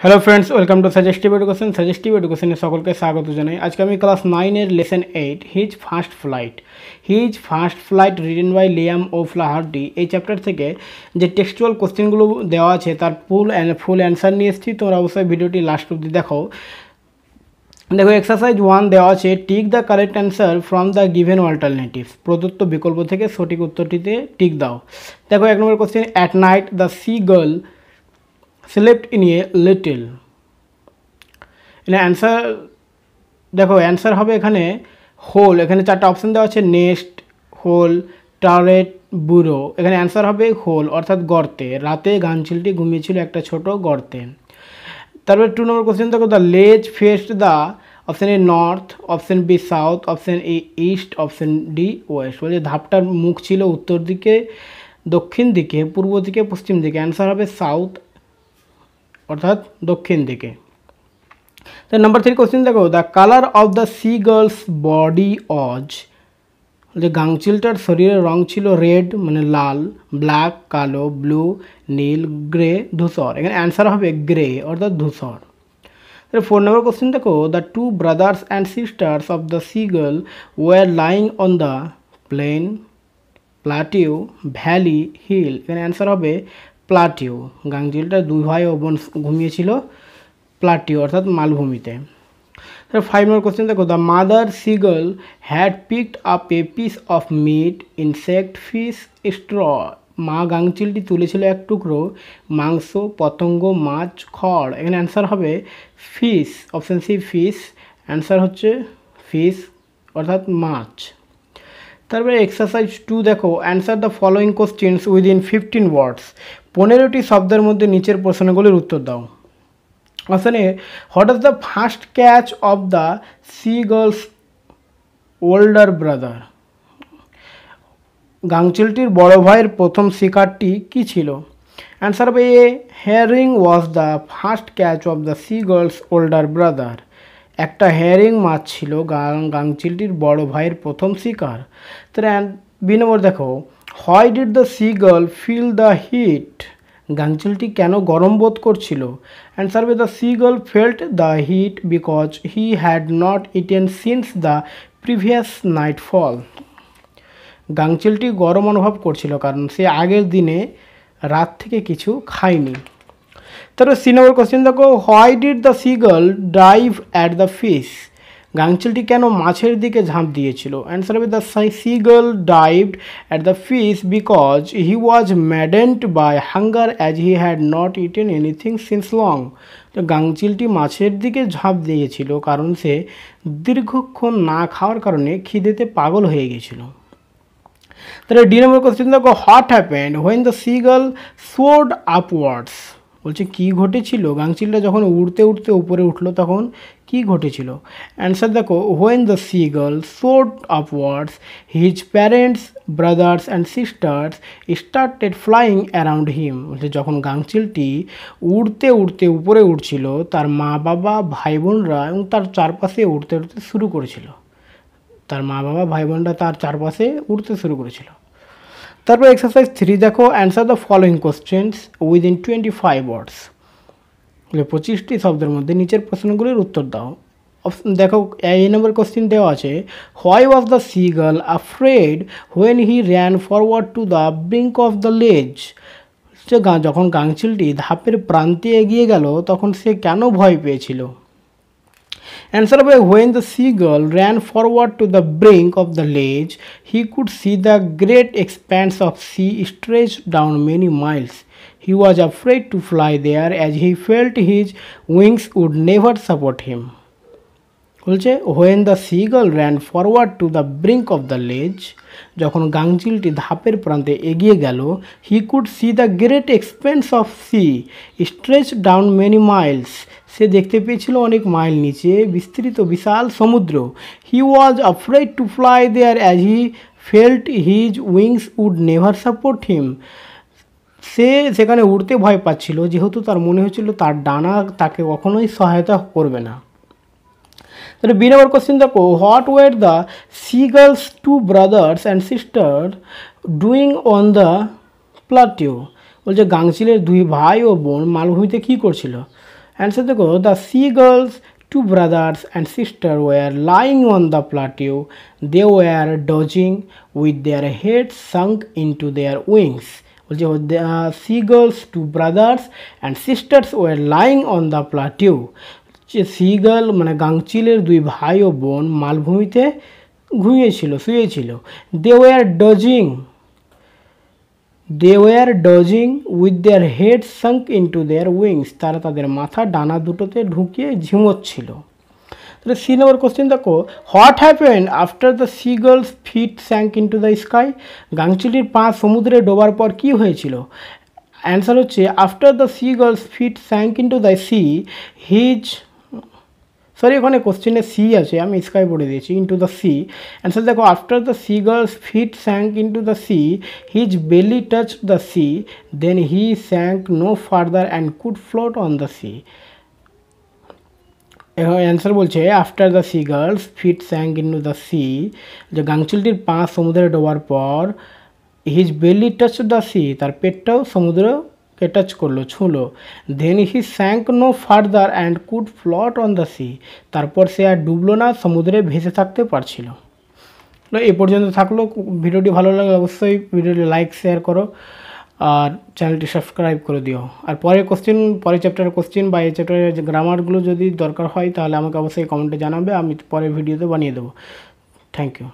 Hello friends welcome to suggestive education सकल के स्वागत जानाई। आज के class 9 lesson 8 his first flight written by Liam O'Flaherty এই চ্যাপ্টার থেকে যে টেক্সচুয়াল কোশ্চেনগুলো দেওয়া আছে তার ফুল অ্যান্সার নিয়ে এসেছি। তোমরা অবশ্যই ভিডিওটি লাস্ট অবধি দেখো। দেখো এক্সারসাইজ 1 দেওয়া আছে tick the correct answer from the given alternatives, প্রদত্ত বিকল্প থেকে সঠিক উত্তরটিতে টিক দাও। দেখো 1 নম্বর question, at night the seagull slept in a little। Answer দেখো অ্যান্সার হবে এখানে হোল। এখানে চারটা অপশন দেওয়া আছে নেস্ট, হোল, টারেট, বুড়ো। এখানে অ্যান্সার হবে হোল অর্থাৎ গর্তে। রাতে গানচিলটি ঘুমিয়েছিল একটা ছোট গর্তে। তারপরে 2 নম্বর কোশ্চেন দেখো, the ledge faced the, option A north, option B south, option A east, option D west. বলছে ধাপটার মুখ ছিল উত্তর দিকে, দক্ষিণ দিকে, পূর্ব দিকে, পশ্চিম দিকে। অ্যান্সার হবে সাউথ অর্থাৎ দক্ষিণ দিকে। তো নাম্বার 3 কোশ্চেন দেখো, the colour of the seagull's body was. যে গাংচিলটার শরীরের রং ছিল রেড মানে লাল, ব্ল্যাক কালো, ব্লু নীল, গ্রে ধূসর। এখানে অ্যান্সার হবে গ্রে অর্থাৎ ধূসর। 4 নম্বর কোশ্চেন দেখো, the two brothers and sisters of the seagull were lying on the plain, plateau, valley, hill. এখানে অ্যান্সার হবে প্লাটিউ। গাংচিলটা দুই ভাই ও বোন ঘুমিয়েছিল প্লাটিউ অর্থাৎ মালভূমিতে। 5 নম্বর কোশ্চেন দেখো, the mother seagull had picked up a piece of meat, insect, fish, straw. মা গাংচিলটি তুলেছিল এক টুকরো মাংস, পতঙ্গ, মাছ, খড়। এখানে অ্যান্সার হবে fish, option C fish. Answer হচ্ছে ফিশ অর্থাৎ মাছ। তারপরে এক্সারসাইজ 2 দেখো, answer the following questions within 15 words. 15টি শব্দের মধ্যে নিচের প্রশ্নগুলির উত্তর দাও। Option A, what is the first catch of the seagull's older brother. গাংচিলটির বড় ভাইয়ের প্রথম শিকারটি কী ছিল? অ্যান্সার হবে A, herring was the first catch of the seagull's older brother. একটা হেয়ারিং মাছ ছিল গাংচিলটির বড় ভাইয়ের প্রথম শিকার। তাহলে বি নম্বর দেখো, why did the seagull feel the heat. গাংচিলটি কেন গরম বোধ করছিল? অ্যান্সার হবে the seagull felt the heat because he had not eaten since the previous nightfall. গাংচিলটি গরম অনুভব করছিল কারণ সে আগের দিনে রাত থেকে কিছু খায়নি। তারপর সি নম্বর কোশ্চেন দেখো, why did the seagull dive at the fish. গাংচিলটি কেন মাছের দিকে ঝাঁপ দিয়েছিল? অ্যান্সার হবে the seagull dived at the fish because he was maddened by hunger as he had not eaten anything since long. তো গাংচিলটি মাছের দিকে ঝাঁপ দিয়েছিল কারণ সে দীর্ঘক্ষণ না খাওয়ার কারণে খিদেতে পাগল হয়ে গেছিল। তাহলে ডি নম্বর কোশ্চেন দেখো, what happened when the C girl sword upwards. বলছে কী ঘটেছিল গাংচিলটা যখন উড়তে উড়তে উপরে উঠলো তখন কি ঘটেছিল? অ্যান্সার দেখো, when the C girl sword upwards his parents, brothers and sisters started flying around him. বলছে যখন গাংচিলটি উড়তে উড়তে উপরে উঠছিল তার মা বাবা ভাই বোনরা এবং তার চারপাশে উড়তে উড়তে শুরু করেছিল। তার মা বাবা ভাই বোনরা তার চারপাশে উড়তে শুরু করেছিল। তারপর এক্সারসাইজ 3 দেখো, answer the following questions within 25 ওয়ার্ডস। 25টি শব্দের মধ্যে নিচের প্রশ্নগুলির উত্তর দাও। দেখো এই নম্বর কোশ্চেন দেওয়া আছে, why was the sea girl afraid when he ran forward to the brink of the ledge. যখন গাংচিলটি ধাপের প্রান্তে এগিয়ে গেল তখন সে কেন ভয় পেয়েছিল? অ্যান্সার হবে when the seagull ran forward to the brink of the ledge he could see the great expanse of sea stretch down many miles. He was afraid to fly there as he felt his wings would never support him. বলছে when the seagull ran forward to the brink of the ledge, যখন গাংচিলটি ধাপের প্রান্তে এগিয়ে গেল, he could see the great expanse of sea stretch down many miles, সে দেখতে পেয়েছিল অনেক মাইল নিচে বিস্তৃত বিশাল সমুদ্র। He was afraid to fly there as he felt his wings would never support him. সে সেখানে উড়তে ভয় পাচ্ছিল যেহেতু তার মনে হচ্ছিল তার ডানা তাকে কখনোই সহায়তা করবে না। তাহলে বি নম্বর কোশ্চেন দেখো, what were the sea girls two brothers and sister doing on the plateau. বলছে গাংচিলের দুই ভাই ও বোন মালভূমিতে কী করছিল? অ্যান্সার দেখো, the sea girls, two brothers and sister were lying on the plateau. They were dodging with their heads sunk into their wings. বলছে the seagulls, two brothers and sisters were lying on the plateau. যে seagull মানে গাংচিলের দুই ভাই ও বোন মালভূমিতে ঘুমিয়েছিল, শুয়েছিল। They were dodging with their heads sunk into their wings. তারা তাদের মাথা ডানা দুটোতে ঢুকিয়ে ঝিমোচ্ছিল। তাহলে সি নম্বর কোশ্চেন দেখো, what happened after the seagulls feet sank into the sky? গাংচিলির পা সমুদ্রে ডোবার পর কি হয়েছিল? অ্যান্সার হচ্ছে, after the seagulls feet sank into the sea এখানে কোশ্চেনে সি আছে, আমি স্কাই বলে দিয়েছি, ইন্টু দ্য সি। অ্যান্সার দেখো, after the seagulls feet sank into the sea his belly touch the sea then he sank no further and could float on the sea. Answer বলছে, after the seagulls feet sank into the sea, যে গাংচিলটির পা সমুদ্রে ডোবার পর his belly touch the C, তার পেটটাও সমুদ্রকে touch করলো, ছুঁলো। Then he sank no further and could float on the sea, তারপর সে আর ডুবলো না, সমুদ্রে ভেসে থাকতে পারছিল। এই পর্যন্ত থাকলো। ভিডিওটি ভালো লাগলে অবশ্যই ভিডিওটি লাইক শেয়ার করো আর চ্যানেলটি সাবস্ক্রাইব করে দিও। আর পরের চ্যাপ্টারের কোশ্চেন বা এই চ্যাপ্টারের গ্রামারগুলো যদি দরকার হয় তাহলে আমাকে অবশ্যই কমেন্টে জানাবে, আমি পরের ভিডিওতে বানিয়ে দেবো। Thank you.